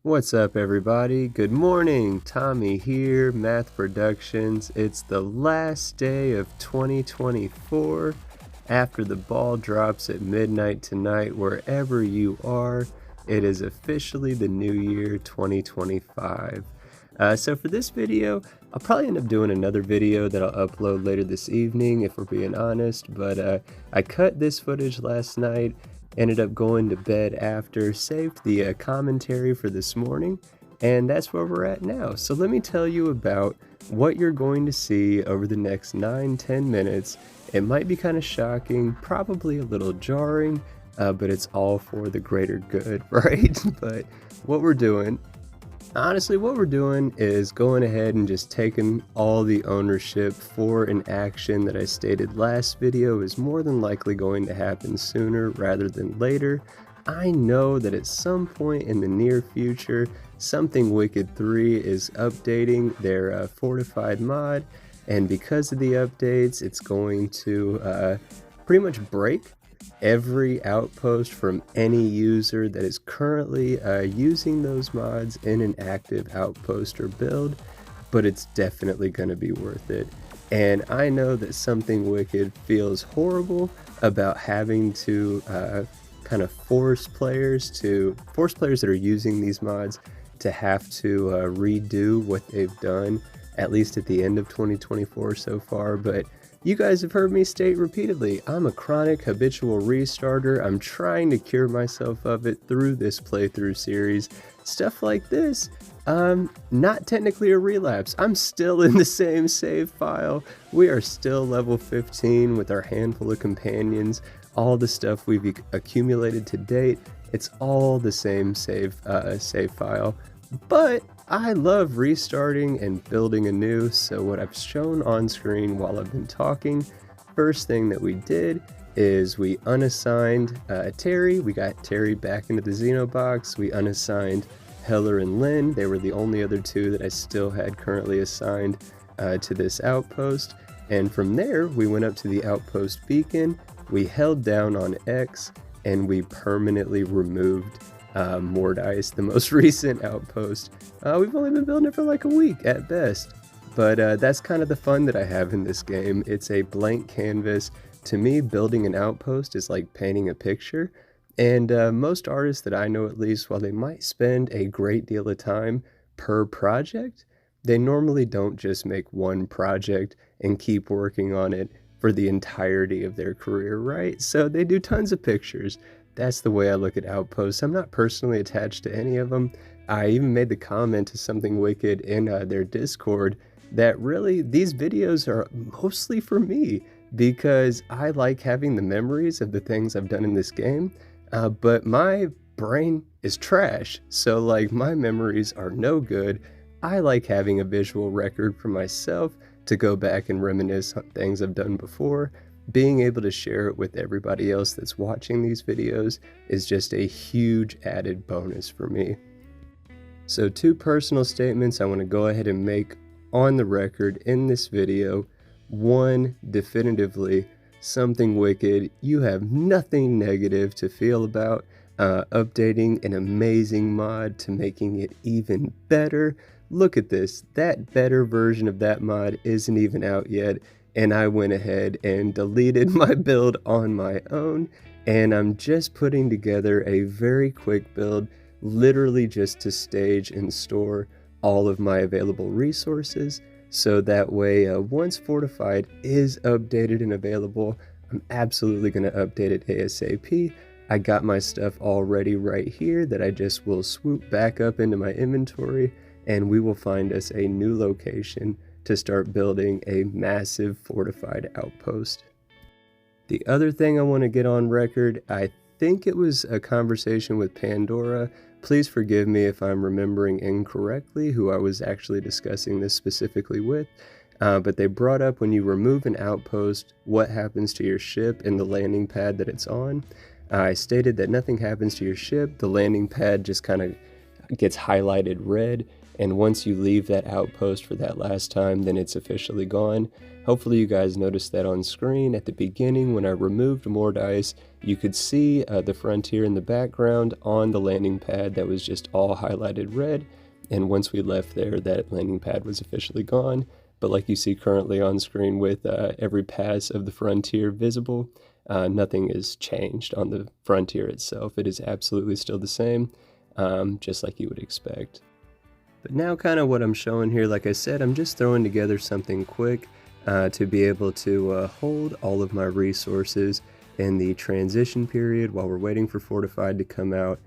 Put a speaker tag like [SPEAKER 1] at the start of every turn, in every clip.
[SPEAKER 1] What's up, everybody? Good morning. Tommy here, Math Productions. It's the last day of 2024. After the ball drops at midnight tonight, wherever you are, it is officially the new year 2025. So for this video, I'll probably end up doing another video that I'll upload later this evening, if we're being honest, but I cut this footage last night, ended up going to bed after, saved the commentary for this morning, and that's where we're at now. So let me tell you about what you're going to see over the next 9-10 minutes. It might be kind of shocking, probably a little jarring, but it's all for the greater good, right? But what we're doing is going ahead and just taking all the ownership for an action that I stated last video is more than likely going to happen sooner rather than later. I know that at some point in the near future, Something Wicked 3 is updating their fortified mod, and because of the updates, it's going to pretty much break every outpost from any user that is currently using those mods in an active outpost or build, but it's definitely going to be worth it. And I know that Something Wicked feels horrible about having to kind of force players that are using these mods to have to redo what they've done, at least at the end of 2024 so far. But you guys have heard me state repeatedly, I'm a chronic habitual restarter. I'm trying to cure myself of it through this playthrough series. Stuff like this, not technically a relapse. I'm still in the same save file. We are still level 15 with our handful of companions. All the stuff we've accumulated to date, it's all the same save file. But I love restarting and building anew, so what I've shown on screen while I've been talking, first thing that we did is we unassigned Terry. We got Terry back into the Xenobox. We unassigned Heller and Lynn. They were the only other two that I still had currently assigned to this outpost. And from there, we went up to the outpost beacon. We held down on X, and we permanently removed Mordice, the most recent outpost. We've only been building it for like a week at best, but that's kind of the fun that I have in this game. It's a blank canvas. To me, building an outpost is like painting a picture, and most artists that I know, at least, while they might spend a great deal of time per project, they normally don't just make one project and keep working on it for the entirety of their career, right? So they do tons of pictures. That's the way I look at outposts. I'm not personally attached to any of them. I even made the comment to Something Wicked in their Discord that really these videos are mostly for me because I like having the memories of the things I've done in this game, but my brain is trash, so like my memories are no good. I like having a visual record for myself to go back and reminisce on things I've done before. Being able to share it with everybody else that's watching these videos is just a huge added bonus for me. So 2 personal statements I want to go ahead and make on the record in this video. 1, definitively, Something Wicked, you have nothing negative to feel about updating an amazing mod to making it even better. Look at this, that better version of that mod isn't even out yet, and I went ahead and deleted my build on my own, and I'm just putting together a very quick build, literally just to stage and store all of my available resources, so that way once Fortified is updated and available, I'm absolutely going to update it ASAP. I got my stuff already right here that I just will swoop back up into my inventory, and we will find us a new location to start building a massive fortified outpost. The other thing I want to get on record, I think it was a conversation with Pandora. Please forgive me if I'm remembering incorrectly who I was actually discussing this specifically with, but they brought up when you remove an outpost, what happens to your ship and the landing pad that it's on. I stated that nothing happens to your ship. The landing pad just kind of gets highlighted red, and once you leave that outpost for that last time, then it's officially gone. Hopefully you guys noticed that on screen at the beginning when I removed Mordice. you could see the frontier in the background on the landing pad that was just all highlighted red. And once we left there, that landing pad was officially gone. But like you see currently on screen with every pass of the frontier visible, nothing is changed on the frontier itself. It is absolutely still the same, just like you would expect. But now kind of what I'm showing here, like I said, I'm just throwing together something quick to be able to hold all of my resources in the transition period while we're waiting for Fortified to come out.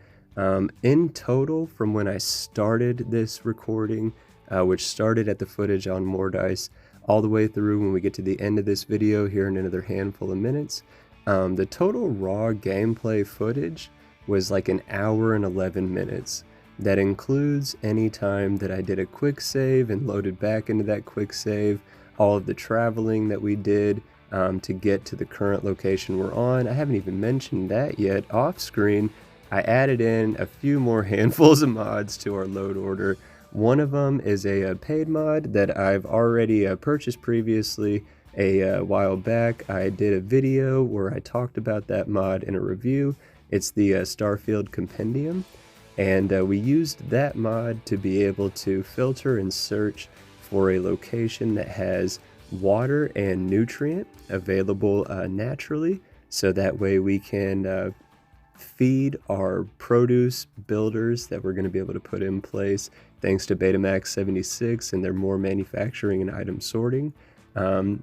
[SPEAKER 1] In total, from when I started this recording, which started at the footage on Mordice, all the way through when we get to the end of this video here in another handful of minutes, the total raw gameplay footage was like an hour and 11 minutes. That includes any time that I did a quick save and loaded back into that quick save, all of the traveling that we did to get to the current location we're on. I haven't even mentioned that yet. Off screen, I added in a few more handfuls of mods to our load order. One of them is a paid mod that I've already purchased previously a while back. I did a video where I talked about that mod in a review. It's the Starfield Compendium. And we used that mod to be able to filter and search for a location that has water and nutrient available naturally, so that way we can feed our produce builders that we're going to be able to put in place thanks to Betamax 76 and their more manufacturing and item sorting.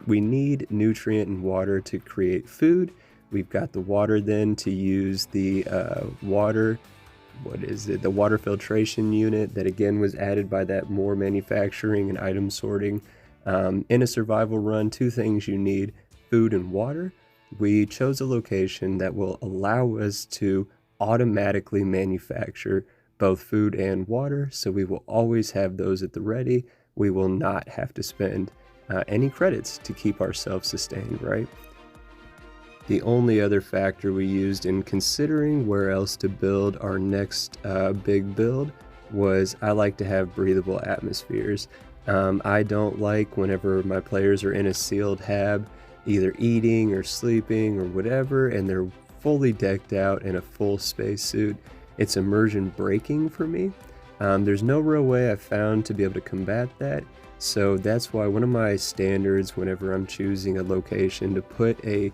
[SPEAKER 1] We need nutrient and water to create food. We've got the water then to use the the water filtration unit that again was added by that more manufacturing and item sorting. In a survival run, two things you need: food and water. We chose a location that will allow us to automatically manufacture both food and water, so we will always have those at the ready. We will not have to spend any credits to keep ourselves sustained, right? The only other factor we used in considering where else to build our next big build was I like to have breathable atmospheres. I don't like whenever my players are in a sealed hab, either eating or sleeping or whatever, and they're fully decked out in a full spacesuit. It's immersion breaking for me. There's no real way I've found to be able to combat that. So that's why one of my standards whenever I'm choosing a location to put a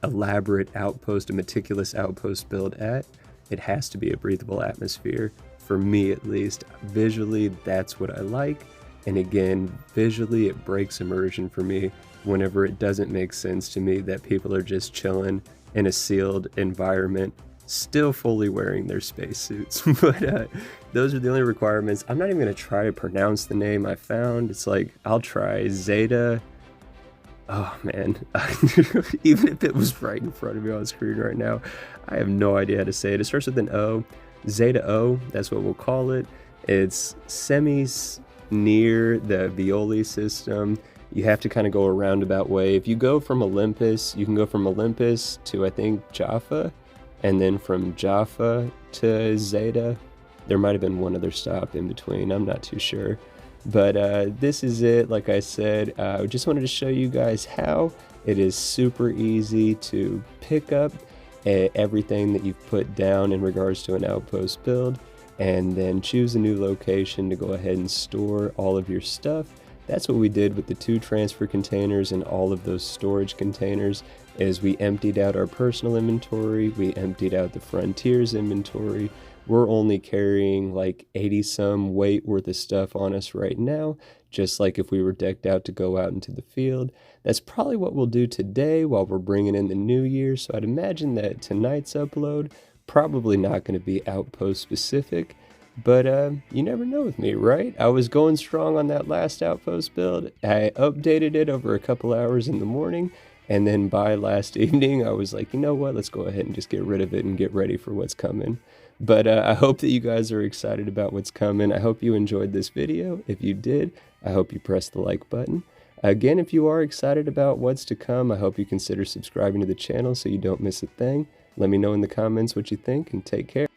[SPEAKER 1] elaborate outpost, a meticulous outpost build at, it has to be a breathable atmosphere, for me at least. Visually, that's what I like, and again, visually it breaks immersion for me whenever it doesn't make sense to me that people are just chilling in a sealed environment, still fully wearing their spacesuits. But those are the only requirements. I'm not even going to try to pronounce the name I found. It's like, I'll try Zeta. Oh man, even if it was right in front of me on screen right now, I have no idea how to say it. It starts with an O, Zeta O, that's what we'll call it. It's near the Violi system. You have to kind of go a roundabout way. If you go from Olympus, you can go from Olympus to, I think, Jaffa, and then from Jaffa to Zeta. There might have been one other stop in between, I'm not too sure. But this is it. Like I said, I just wanted to show you guys how it is super easy to pick up everything that you've put down in regards to an outpost build, and then choose a new location to go ahead and store all of your stuff. That's what we did with the 2 transfer containers and all of those storage containers. Is we emptied out our personal inventory, we emptied out the Frontiers inventory. We're only carrying like 80 some weight worth of stuff on us right now, just like if we were decked out to go out into the field. That's probably what we'll do today while we're bringing in the new year. So I'd imagine that tonight's upload probably not going to be outpost specific, but you never know with me, right? I was going strong on that last outpost build. I updated it over a couple hours in the morning, and then by last evening I was like, you know what, let's go ahead and just get rid of it and get ready for what's coming. But I hope that you guys are excited about what's coming. I hope you enjoyed this video. If you did, I hope you press the like button. Again, if you are excited about what's to come, I hope you consider subscribing to the channel so you don't miss a thing. Let me know in the comments what you think, and take care.